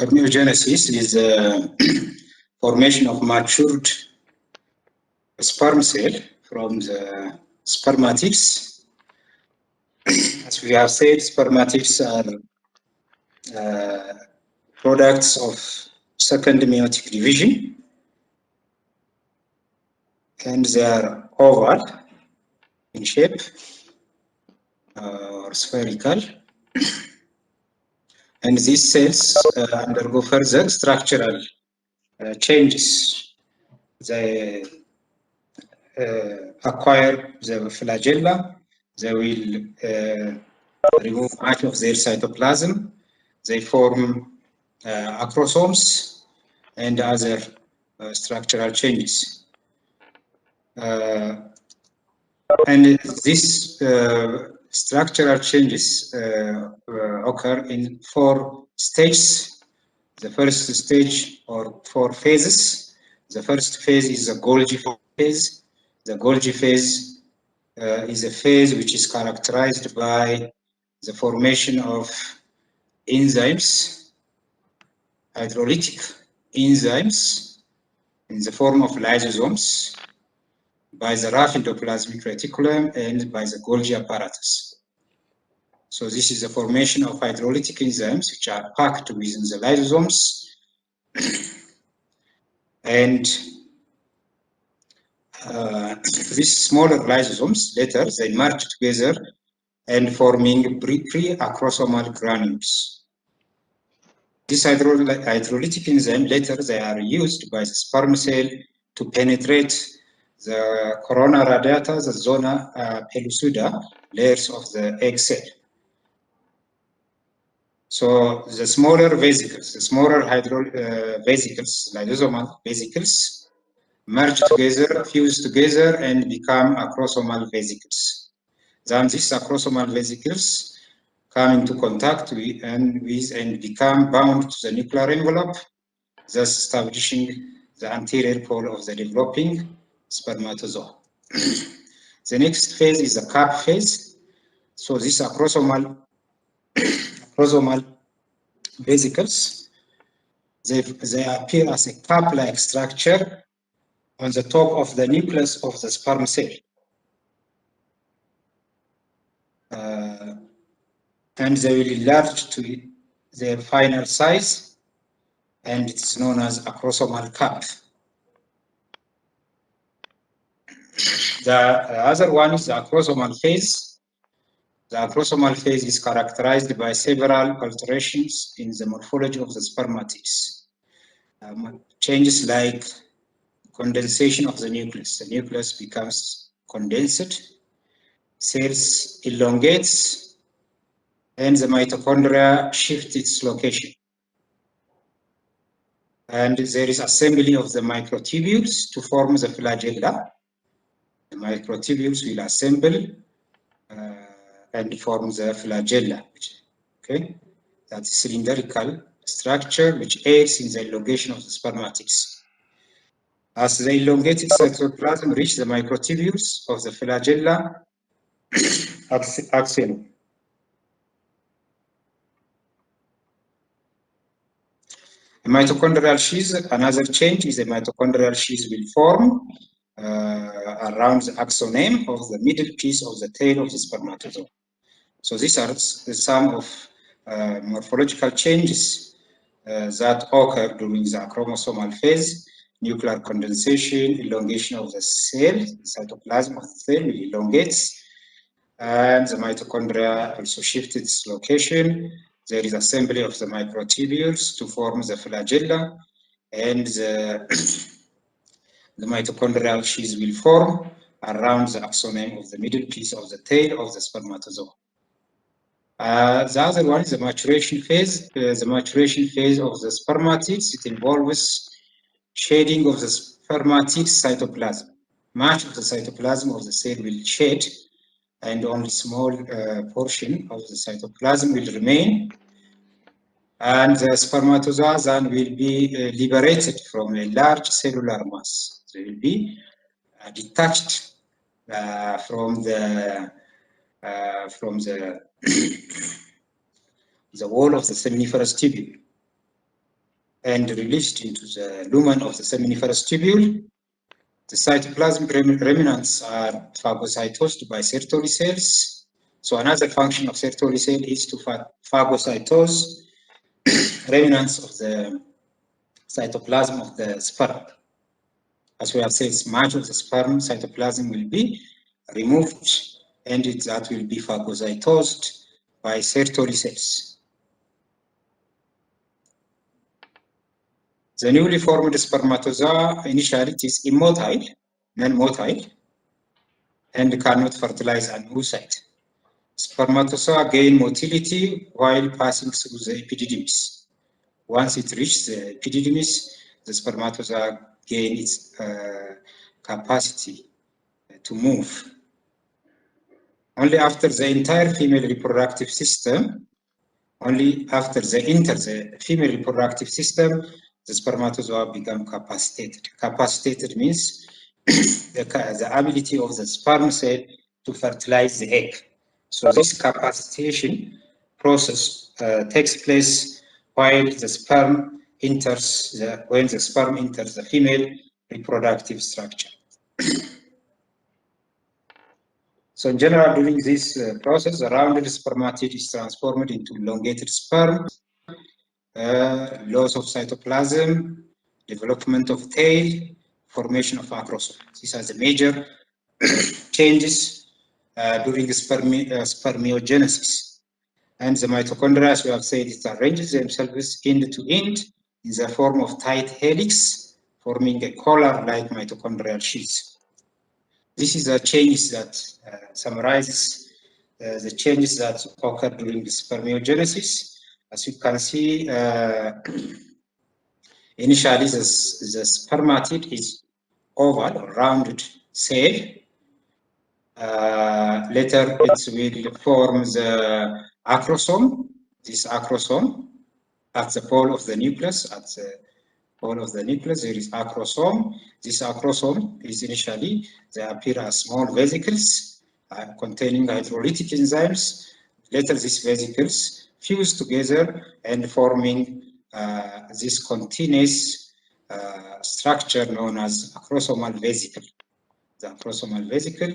Spermiogenesis is the formation of matured sperm cell from the spermatids. As we have said, spermatids are products of second meiotic division, and they are oval in shape or spherical. And these cells undergo further structural changes. They acquire the flagella. They will remove much of their cytoplasm. They form acrosomes and other structural changes. And these structural changes occur in 4 stages. The first stage, or 4 phases. The first phase is the Golgi phase. The Golgi phase is a phase which is characterized by the formation of enzymes, hydrolytic enzymes, in the form of lysosomes, by the rough endoplasmic reticulum and by the Golgi apparatus. So this is the formation of hydrolytic enzymes which are packed within the lysosomes, and these smaller lysosomes later they merge together and forming pre-acrosomal granules. This hydrolytic enzyme later they are used by the sperm cell to penetrate the corona radiata, the zona pellucida layers of the egg cell. So the smaller vesicles, the smaller vesicles, lysosomal vesicles, merge together, fuse together, and become acrosomal vesicles. Then these acrosomal vesicles come into contact with and become bound to the nuclear envelope, thus establishing the anterior pole of the developing spermatozoa. The next phase is the cap phase. So these acrosomal vesicles, they appear as a cap-like structure on the top of the nucleus of the sperm cell. And they will enlarge to their final size, and it's known as acrosomal cap. The other one is the acrosomal phase. The acrosomal phase is characterized by several alterations in the morphology of the spermatids. Changes like condensation of the nucleus. The nucleus becomes condensed, cells elongates, and the mitochondria shift its location. And there is assembly of the microtubules to form the flagella. The microtubules will assemble and form the flagella. Okay, that's a cylindrical structure which aids in the elongation of the spermatids. As the elongated cytoplasm reach the microtubules of the flagella axillum. A mitochondrial sheath, another change is the mitochondrial sheath will form around the axoneme of the middle piece of the tail of the spermatozoa. So these are some of morphological changes that occur during the chromosomal phase: nuclear condensation, elongation of the cell, the cytoplasm of the cell will elongates, and the mitochondria also shift its location. There is assembly of the microtubules to form the flagella, and the mitochondrial sheath will form around the axoneme of the middle piece of the tail of the spermatozoa. The other one is the maturation phase. The maturation phase of the spermatids, it involves shading of the spermatid cytoplasm. Much of the cytoplasm of the cell will shed, and only small portion of the cytoplasm will remain. And the spermatozoa then will be liberated from a large cellular mass. They will be detached from the the wall of the seminiferous tubule. and released into the lumen of the seminiferous tubule. The cytoplasmic remnants are phagocytosed by Sertoli cells. So another function of Sertoli cell is to phagocytose remnants of the cytoplasm of the sperm. As we have said, much of the sperm cytoplasm will be removed, and that will be phagocytosed by Sertoli cells. The newly formed spermatozoa initially it is immotile, non-motile, and cannot fertilize an oocyte. Spermatozoa gain motility while passing through the epididymis. Once it reaches the epididymis, the spermatozoa gain its capacity to move. Only after the entire female reproductive system, only after they enter the female reproductive system, the spermatozoa become capacitated. Capacitated means the ability of the sperm cell to fertilize the egg. So this capacitation process takes place while the sperm enters when the sperm enters the female reproductive structure. So in general, during this process, the rounded spermatid is transformed into elongated sperm, loss of cytoplasm, development of tail, formation of acrosome. These are the major changes during the spermiogenesis. And the mitochondria, as we have said, it arranges themselves end to end in the form of tight helix, forming a collar-like mitochondrial sheath. This is a change that summarizes the changes that occur during the spermiogenesis. As you can see, initially the spermatid is oval or rounded cell. Later it will form the acrosome. This acrosome at the pole of the nucleus, there is acrosome. This acrosome is initially, they appear as small vesicles containing hydrolytic enzymes. Later these vesicles fuse together and forming this continuous structure known as acrosomal vesicle. The acrosomal vesicle,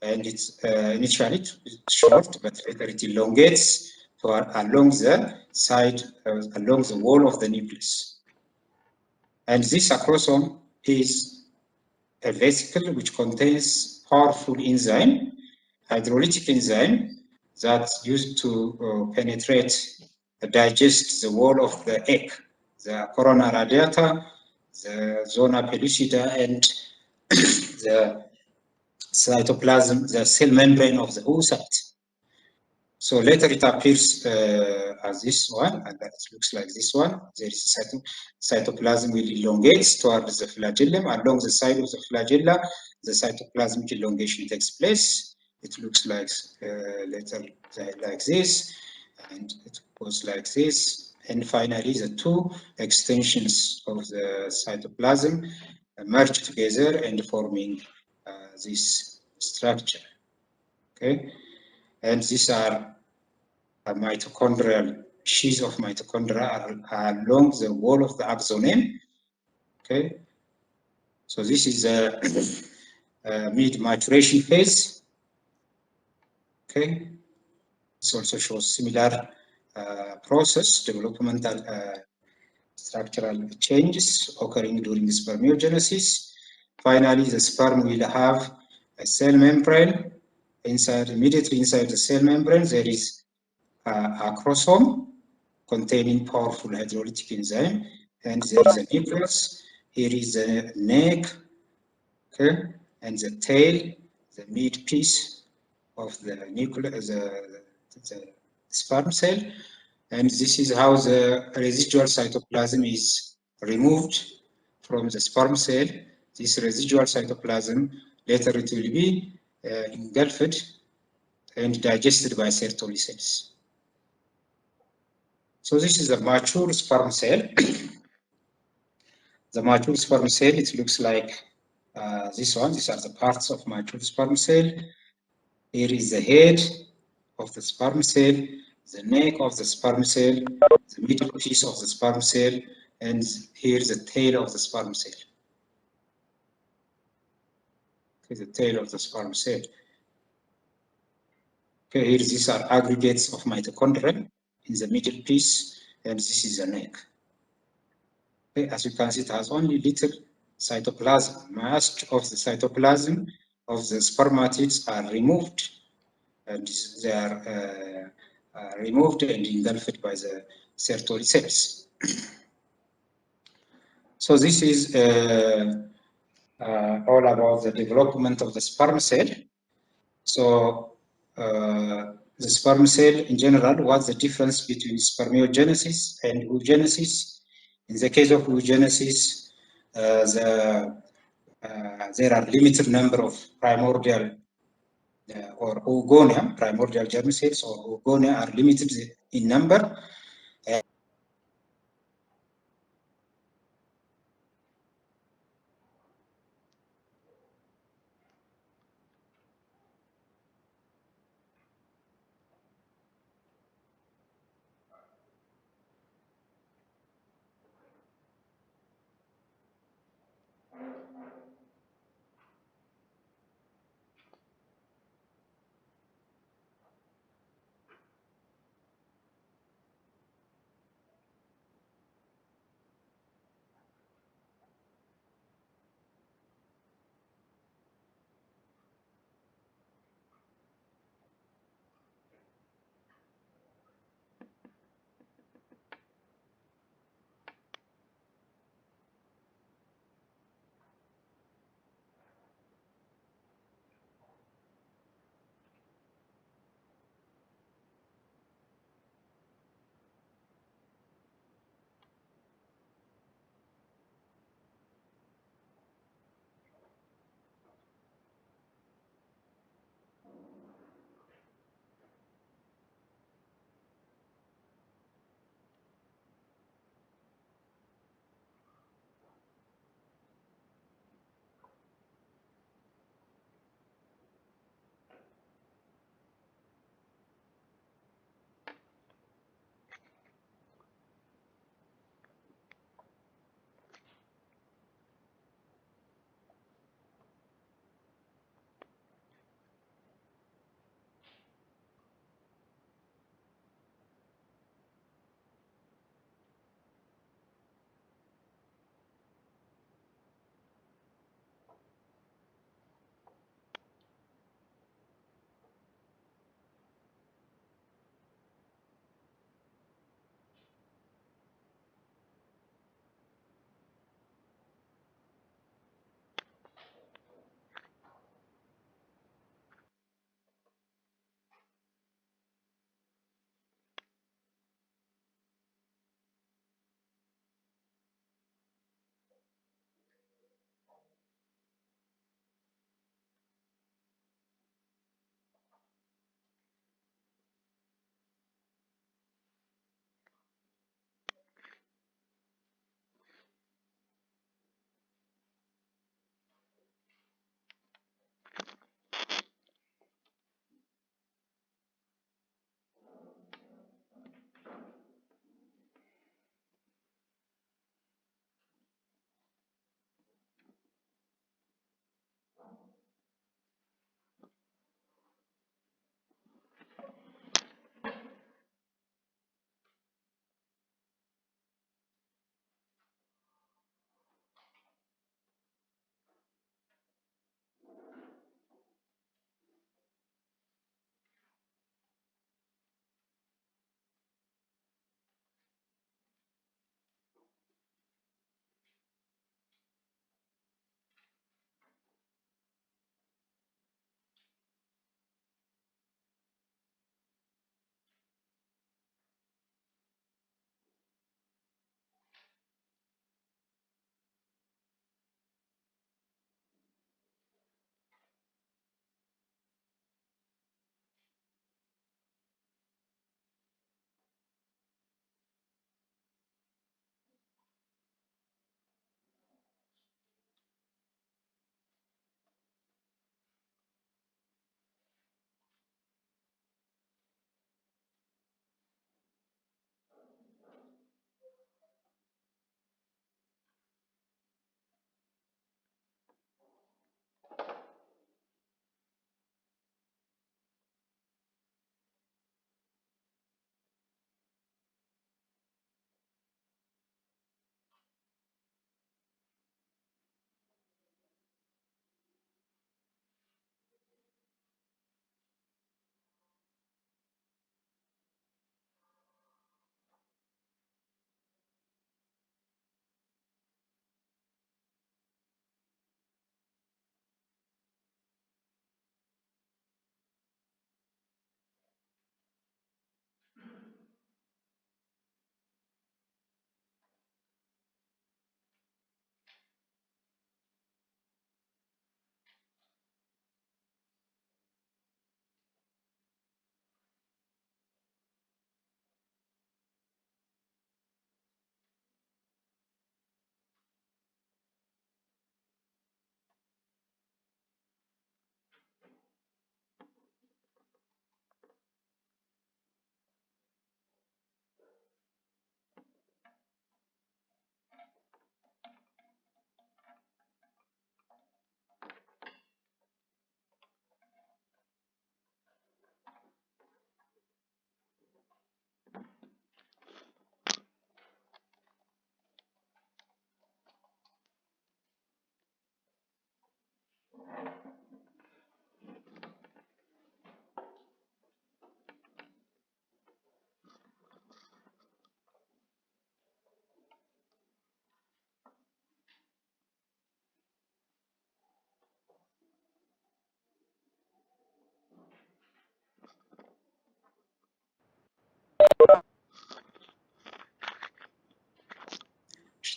and it's initially short, but later it elongates along the side, along the wall of the nucleus. And this acrosome is a vesicle which contains powerful enzyme, hydrolytic enzyme, that's used to penetrate, digest the wall of the egg, the corona radiata, the zona pellucida, and the cytoplasm, the cell membrane of the oocyte. So later it appears as this one, and that looks like this one. There is cytoplasm will elongate towards the flagellum. Along the side of the flagella, the cytoplasmic elongation takes place. It looks like later like this, and it goes like this. And finally, the two extensions of the cytoplasm merge together and forming this structure. Okay. And these are a mitochondrial sheath of mitochondria along the wall of the axoneme. Okay, so this is a mid-maturation phase. Okay, this also shows similar process, developmental structural changes occurring during the spermiogenesis. Finally, the sperm will have a cell membrane. Immediately inside the cell membrane, there is a acrosome containing powerful hydrolytic enzyme, and there is a nucleus. Here is the neck, okay, and the tail, the mid piece of the nucleus, the sperm cell, and this is how the residual cytoplasm is removed from the sperm cell. This residual cytoplasm later it will be engulfed and digested by Sertoli cells. So this is a mature sperm cell. The mature sperm cell, it looks like this one. These are the parts of mature sperm cell. Here is the head of the sperm cell, the neck of the sperm cell, the middle piece of the sperm cell, and here's the tail of the sperm cell. Okay, the tail of the sperm cell. Okay, here these are aggregates of mitochondria in the middle piece, and this is the neck. Okay, as you can see, it has only little cytoplasm. Most of the cytoplasm of the spermatids are removed, and they are removed and engulfed by the Sertoli cells. So this is all about the development of the sperm cell. So the sperm cell in general, what's the difference between spermiogenesis and oogenesis? In the case of oogenesis, there are limited number of primordial or oogonia, primordial germ cells or oogonia are limited in number.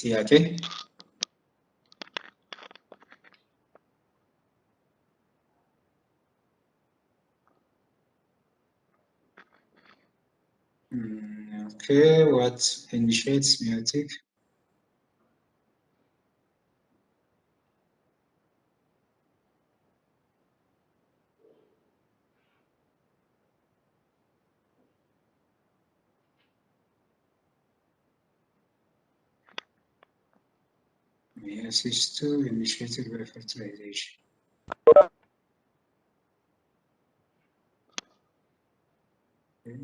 ጥያቄ? Okay, what initiates meiotic? Meiosis II initiated by fertilization. Okay.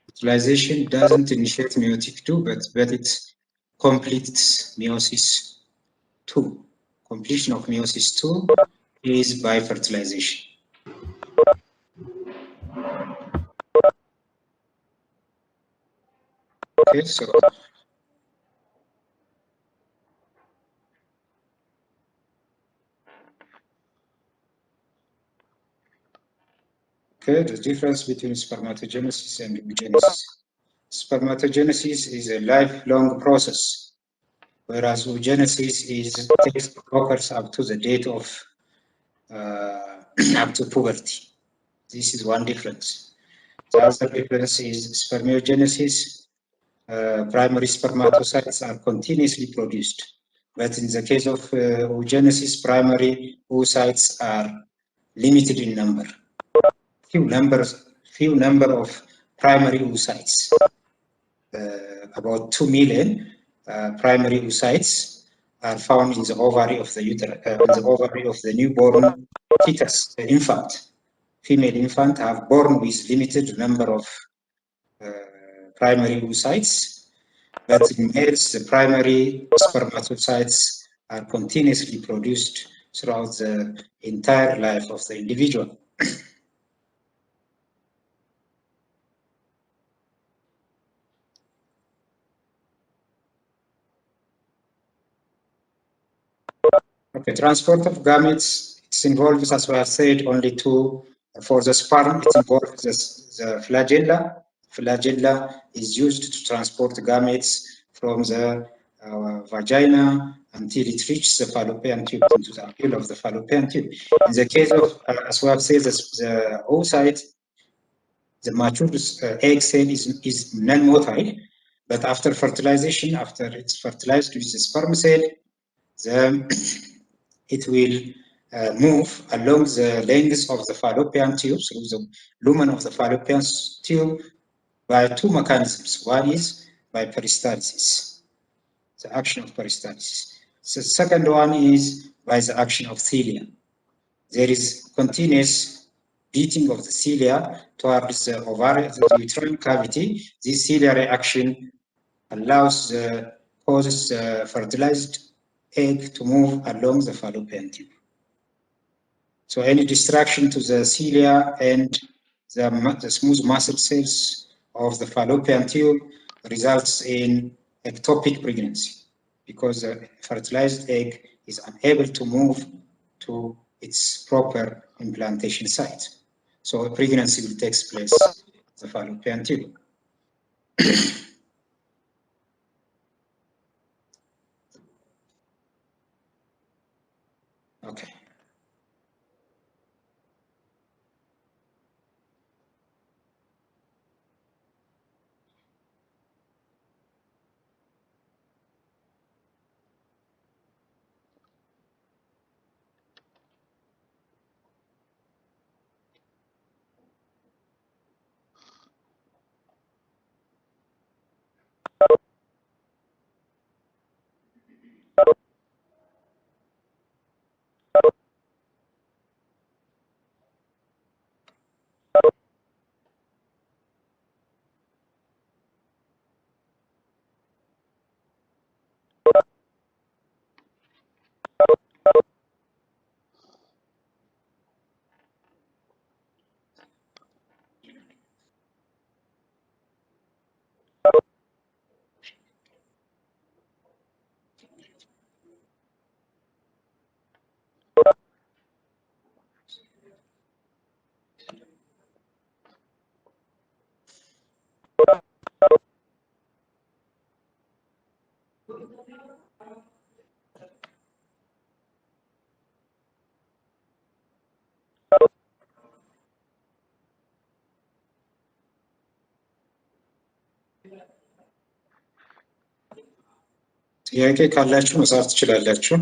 Fertilization doesn't initiate meiotic II, but it completes meiosis II. Completion of meiosis II is by fertilization. Okay, so okay, the difference between spermatogenesis and eugenesis. Spermatogenesis is a lifelong process, whereas eugenesis occurs up to the date of up to puberty. This is one difference. The other difference is spermiogenesis. Primary spermatocytes are continuously produced, but in the case of eugenesis, primary oocytes are limited in number. Few number of primary oocytes, about 2 million primary oocytes are found in the ovary of the ovary of the newborn fetus, the infant. Female infant have born with limited number of primary oocytes, but in males, the primary spermatocytes are continuously produced throughout the entire life of the individual. Okay, transport of gametes, it involves, as we have said, only two. For the sperm, it involves the flagella. Flagella is used to transport gametes from the vagina until it reaches the fallopian tube, into the appeal of the fallopian tube. In the case of, as we have said, the oocyte, the mature egg cell is non-motile, but after fertilization, after it's fertilized with the sperm cell, it will move along the length of the fallopian tube, through the lumen of the fallopian tube, by two mechanisms. One is by peristalsis, the action of peristalsis. The second one is by the action of cilia. There is continuous beating of the cilia towards the ovarian, the uterine cavity. This ciliary action causes the fertilized egg to move along the fallopian tube. So any distraction to the cilia and the smooth muscle cells of the fallopian tube results in ectopic pregnancy, because the fertilized egg is unable to move to its proper implantation site. So a pregnancy will take place at the fallopian tube. Okay. ጥያቄ ካላችሁ መጻፍ ትችላላችሁ።